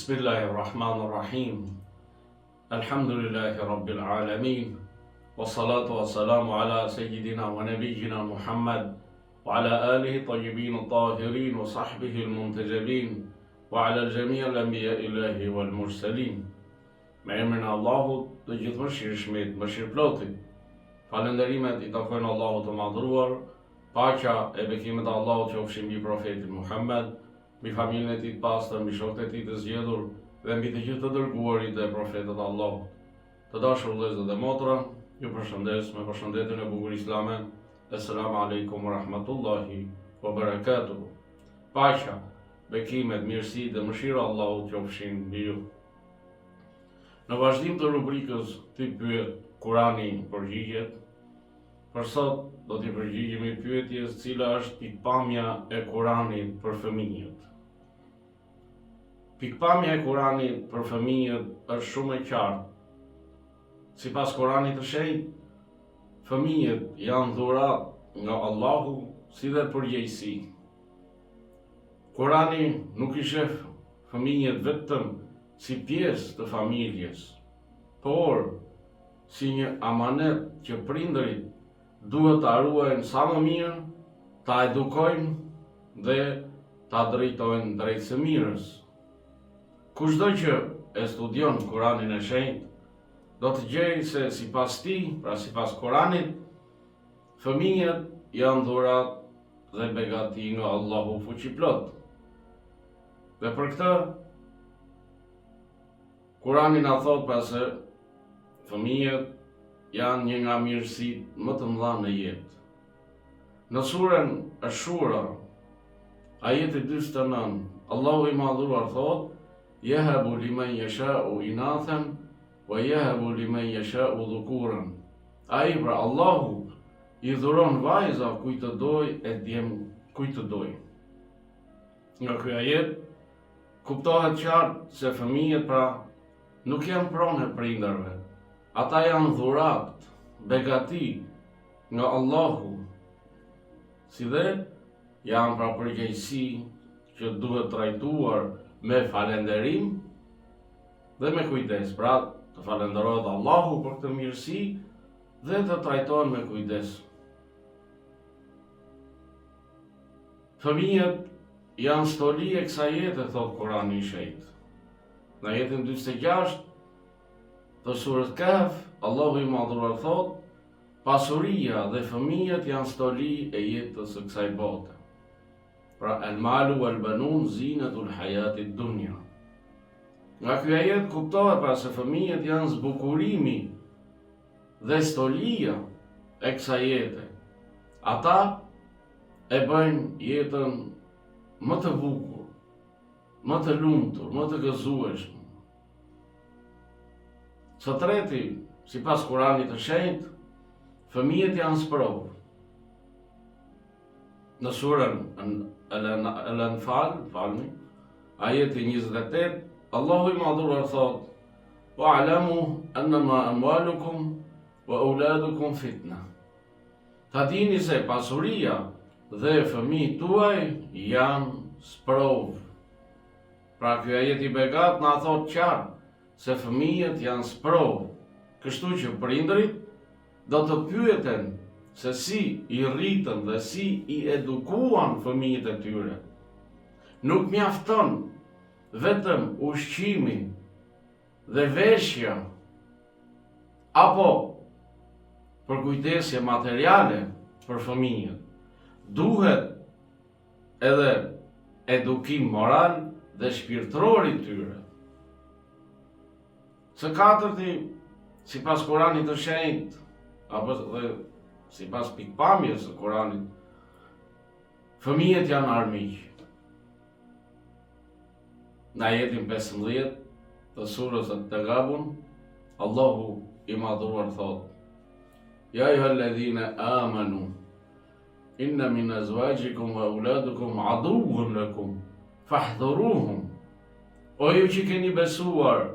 Bismillahirrahmanirrahim. Alhamdulillahi Rabbil Alamin. Wassalatu wassalamu ala Sayyidina wa Nabiyyina Muhammad wa ala alihi tayyibin tahirin wa sahbihi al-muntajabin wa ala al-jami' al-anbiya ilahi wal mursalin. Me emrin e Allahut të gjithëmshirshmit, mëshirëplotit. Falënderimet I takojnë Allahut të madhruar, paqja e bekimet e Allahut qofshin mbi profetin Muhammad, mbi familjen e tij të pastër, mbi shokët e tij të zgjedhur dhe mbi të gjithë të dërguarit e profetët e Allahut. Të dashur vëllezër dhe motra, ju përshëndes me përshëndetjen e bukur islame. Assalamu alaikum wa rahmatullahi wa barakatuh. Paqja, bekimet, mirësi dhe mëshira e Allahut qofshin mbi ju. Në vazhdim të rubrikës Ti pyet, Kurani përgjigjet, për sot do t'i përgjigjemi pyetjes cila është pikpamja e Kuranit për fëmijët. Pikpamja e Kuranit për fëmijët është shumë e qartë. Sipas Kuranit të shenjtë, fëmijët janë dhurat nga Allahu si dhe përgjegjësi. Kurani nuk I sheh fëmijët vetëm si pjesë të familjes, por si një amanet që prindërit duhet ta ruajnë sa më mirë, ta edukojnë dhe ta drejtojnë drejt së mirës. Kushdo që e studion Kuranin e shenjtë, do të gjejë se sipas tij, pra sipas Kuranit, fëmijët janë dhurat dhe begati nga Allahu fuqiplot. Dhe për këtë, Kurani na thot pra se fëmijët janë një nga mirësitë më të mëdha në jetë. Në surën Ash-Shura, ajeti 49, Allahu I madhruar thot: "Yahabu liman yasha'u inathan wa yahabu liman yasha'u dhukuran." Ai pra Allahu I dhuron vajza kujt të doj e djem kujt të doj. Nga ky ajet kuptohet qartë se fëmijët pra nuk janë pronë e prindërve. Ata janë dhurat, begati nga Allahu, si dhe janë pra përgjegjësi që duhet trajtuar me falënderim dhe me kujdes. Pra të falenderohet Allahu për këtë mirësi dhe të trajtohen me kujdes. Fëmijët janë stoli e kësaj jete, thot Kurani I shenjtë. Në ajetin 46 të surës Kahf, Allahu I madhruar thot: "Pasuria dhe fëmijët janë stoli e jetës së kësaj bote." Pra al-malu wal-banun zinatul hayatid dunya. Nga ky ajet kuptohet pra se fëmijët janë zbukurimi dhe stolia e kësaj jete. Ata e bëjnë jetën më të bukur, më të lumtur, më të gëzueshme. Së treti, sipas Kuranit të shenjtë, fëmijët janë sprovë. Në surën Al-Anfal, ajeti 28, Allahu I madhruar thot: "Wa'lamu annama amwalukum wa auladukum fitna." Ta dini se pasuria dhe fëmijët tuaj janë sprovë. Pra ky ajet I begat na thot qartë se fëmijët janë sprovë, kështu që prindërit do të pyeten se si I rritën dhe si I edukuan fëmijët e tyre. Nuk mjafton vetëm ushqimi dhe veshja apo përkujdesje materiale për fëmijët. Duhet edhe edukim moral dhe shpirtëror I tyre. Së katërti, sipas Kuranit të shenjtë, apo dhe sipas pikpamjes së Kuranit, fëmijët janë armiq. Në ajetin 15 të surës At-Taghabun, Allahu I madhruar thot: "Ya ayyuhalladhina amanu inna min azwajikum wa auladukum aduwwun lakum fahdhuruhum." O ju që keni besuar,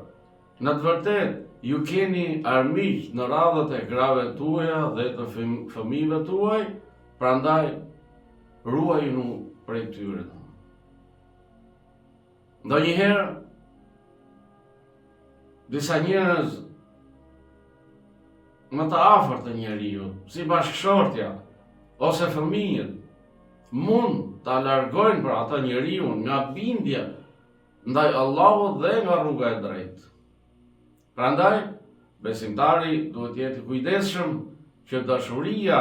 në të vërtet ju keni armiq në radhët e grave tuaja dhe të fëmijëve tuaj, prandaj ruajuni prej tyre. Ndonjëherë disa njerëz më të afërt të njeriu, si bashkëshortja ose fëmijët, mund ta largojnë për ata njeriu nga bindja ndaj Allahut dhe nga rruga e drejtë. Prandaj, besimtari duhet jetë i kujdesshëm që dashuria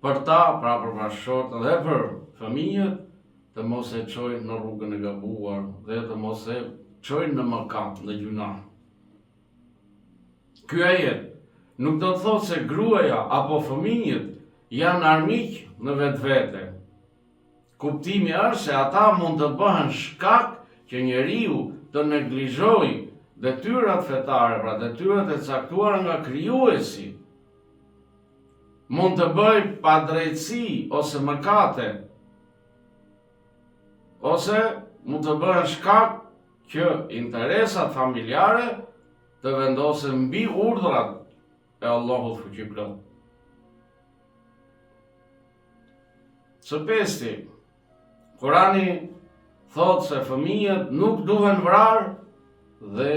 për ta, pra për bashkëshortën dhe për fëmijët, të mos e çojnë në rrugën e gabuar dhe të mos e çojnë në mëkat, në gjuna. Ky ajet nuk do të thotë se gruaja apo fëmijët janë armiq në vetvete. Kuptimi është se ata mund të bëhen shkak që njeriu të neglizhojë detyrat fetare, pra detyrat e caktuara nga krijuesi. Mund të bëj padrejtësi ose mëkate, ose mund të bëhen shkak që interesat familjare të vendosen mbi urdhrat e Allahut fuqiplot. Së pesti, Kurani thotë se fëmijët nuk duhen vrarë dhe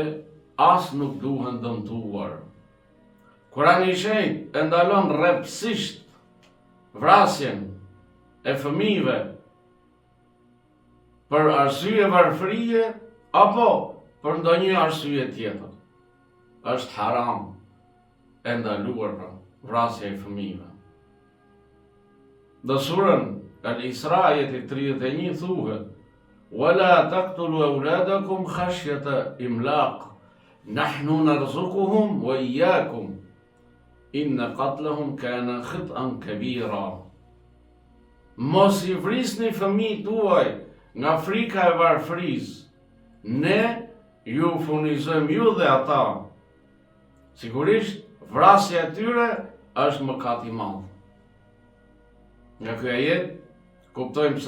as nuk duhen dëmtuar. Kurani i shenjtë e ndalon rreptësisht vrasjen e fëmijëve për arsye varfërie apo për ndonjë arsye tjetër. Është haram e ndaluar pra vrasja e fëmijëve. Në surën Al-Isra ajeti 31 thuhet: "Wala taqtulu awladakum khashyata imlaq, nahnu narzuquhum wa iyyakum, inna qatlahum kana khit'an kabira." Mos i vrisni fëmijët tuaj nga frika e varfërisë. Ne ju furnizojmë ju dhe ata. Sigurisht, vrasja e tyre është mëkat i madh. Nga ky ajet kuptojmë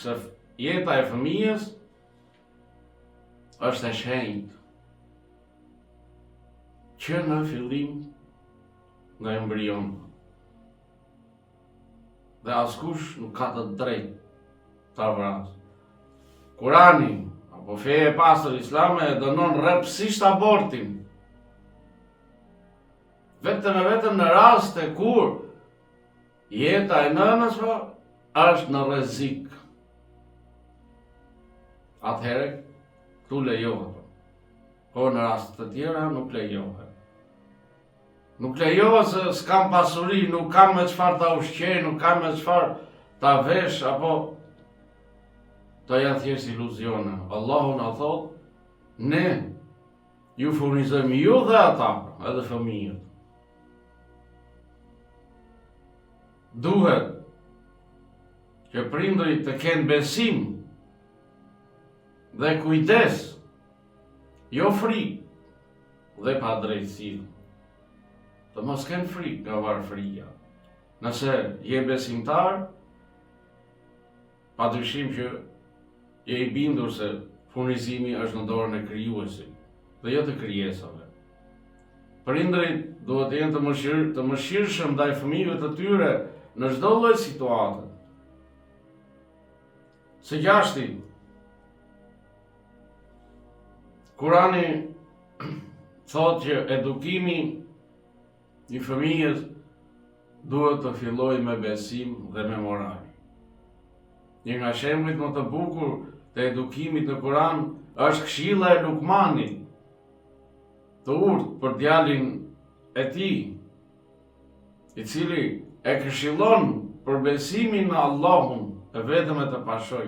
se jeta e fëmijës është e shenjtë, që në fillim nga embrion. Dhe askush nuk ka të drejtë ta vrasë. Kurani apo feja e pastër islame e dënon rreptësisht abortin. Vetëm në raste kur jeta e nënës është në rrezik. Atëherë këtu lejohet. Por në raste të tjera nuk lejohet. Nuk lejohet se s'kam pasuri, nuk kam me çfarë ta ushqej, nuk kam me çfarë ta vesh, apo to janë thjesht iluzione. Allahu na thot, ne ju furnizojmë ju dhe ata, edhe fëmijët. Duhet që prindërit të kenë besim dhe kujdes, jo frikë dhe padrejtësi. Të mos kenë frikë nga varfëria. Nëse je besimtar, padyshim që je i bindur se furnizimi është në dorën e krijuesit dhe jo të krijesave. Prindërit duhet të jenë të mëshirshëm ndaj fëmijëve të tyre në çdo lloj situate. Së gjashti, Kurani thotë që edukimi i fëmijës duhet të fillojë me besim dhe me moral. Një nga shembujt më të bukur të edukimit në Kur'an është këshilla e Lukmanit, të urtë për djalin e tij, i cili e këshillon për besimin në Allahun e vetëm e të pashoj,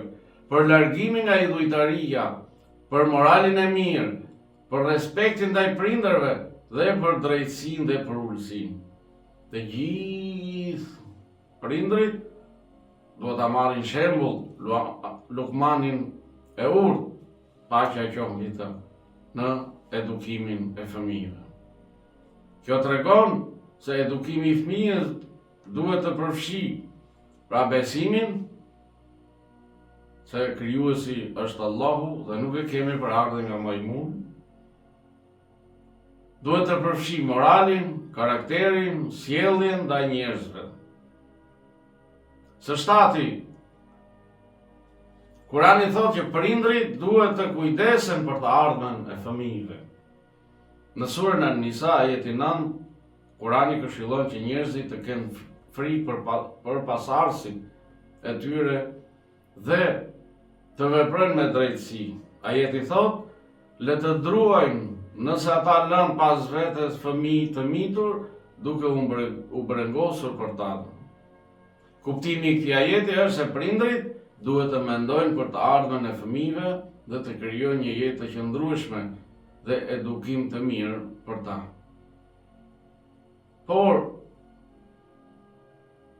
për largimin nga idhujtaria, për moralin e mirë, për respektin ndaj prindërve dhe për drejtësinë dhe për ulësinë. Të gjithë prindrit duhet ta marrin shembull Lukmanin e urtë, paqja qoftë në edukimin e fëmijëve. Kjo tregon se edukimi i fëmijës duhet të përfshijë pra besimin se krijuesi është Allahu dhe nuk e kemi për ardhur nga majmun. Duhet të përfshijë moralin, karakterin, sjelljen ndaj njerëzve. Së shtati, Kurani thotë që prindrit duhet të kujdesen për të ardhmen e fëmijëve. Në surën An-Nisa ajeti 9, Kurani këshillon që njerëzit të kenë frikë për pasardhësit e tyre dhe të veprojnë me drejtësi. Ajeti thotë, le të druajnë nëse ata lënë pas vetes fëmijë të mitur duke u brengosur për ta. Kuptimi i këtij ajeti është se prindrit duhet të mendojnë për të ardhmen e fëmijëve dhe të krijojnë një jetë të qëndrueshme dhe edukim të mirë për ta. Por,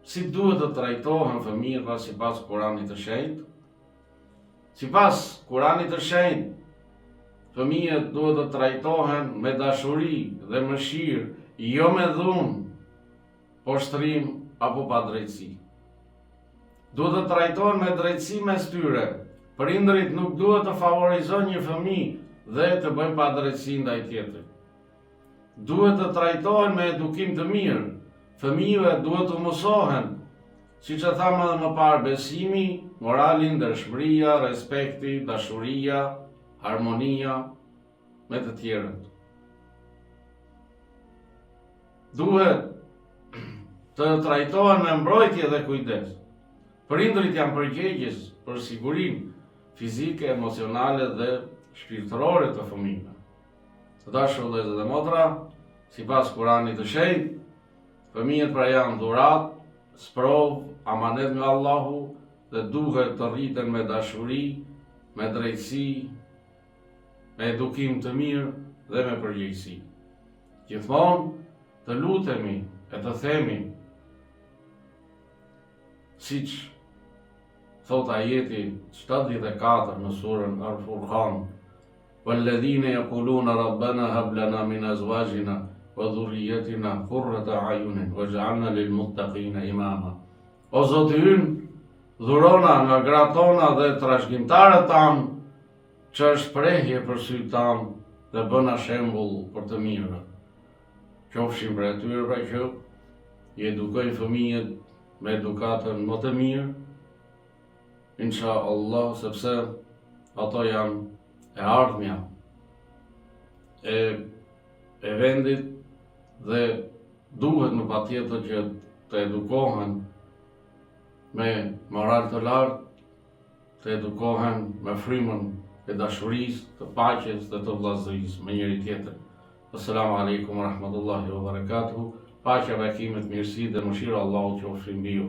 si duhet të trajtohen fëmijët sipas Kuranit të Shenjtë? Sipas Kuranit të Shenjtë, fëmijët duhet të trajtohen me dashuri dhe mëshirë, jo me dhunë, poshtrim apo padrejtësi. Duhet të trajtohen me drejtësi mes tyre. Prindrit nuk duhet të favorizojnë një fëmijë dhe të bëjnë padrejtësi ndaj tjetrit. Duhet të trajtohen me edukim të mirë. Fëmijëve duhet të mësohen, siç e thamë edhe më parë, besimi, morali, ndershmëria, respekti, dashuria, harmonia me të tjerët. Duhet të trajtohen me mbrojtje dhe kujdes. Prindrit janë përgjegjës për sigurinë fizike, emocionale dhe shpirtërore të fëmijëve. Të dashur vëllezër dhe motra, sipas Kuranit të Shenjtë, fëmijët pra janë dhuratë, sprovë, amanet nga Allahu dhe duhet të rriten me dashuri, me drejtësi, me edukim të mirë dhe me përgjegjësi. Gjithmonë të lutemi e të themi, siç thot ajeti 74 në surën Al-Furqan, وَالَّذِينَ يَقُولُونَ رَبَّنَا هَبْ لَنَا مِنْ أَزْوَاجِنَا وَذُرِّيَّتِنَا قُرَّةَ أَعْيُنٍ وَاجْعَلْنَا لِلْمُتَّقِينَ إِمَامًا. O Zoti ynë, dhurona nga gratë tona dhe trashëgimtarët tanë, që është shprehje për sytë tanë dhe bëna shembull për të mirë. Qofshim për atyre pra që i edukojnë fëmijët me edukatën më të mirë, insha Allah, sepse ato janë e ardhmja e vendit dhe duhet në patjetër që të edukohen me moral të lartë, të edukohen me frymën e dashurisë, të paqes dhe të vllazërisë me njëri tjetrin. Assalamu alaikum wa rahmatullahi wa barakatuhu. Paqja, bekimet, mirësi dhe mëshira Allahu qofshin mbi ju.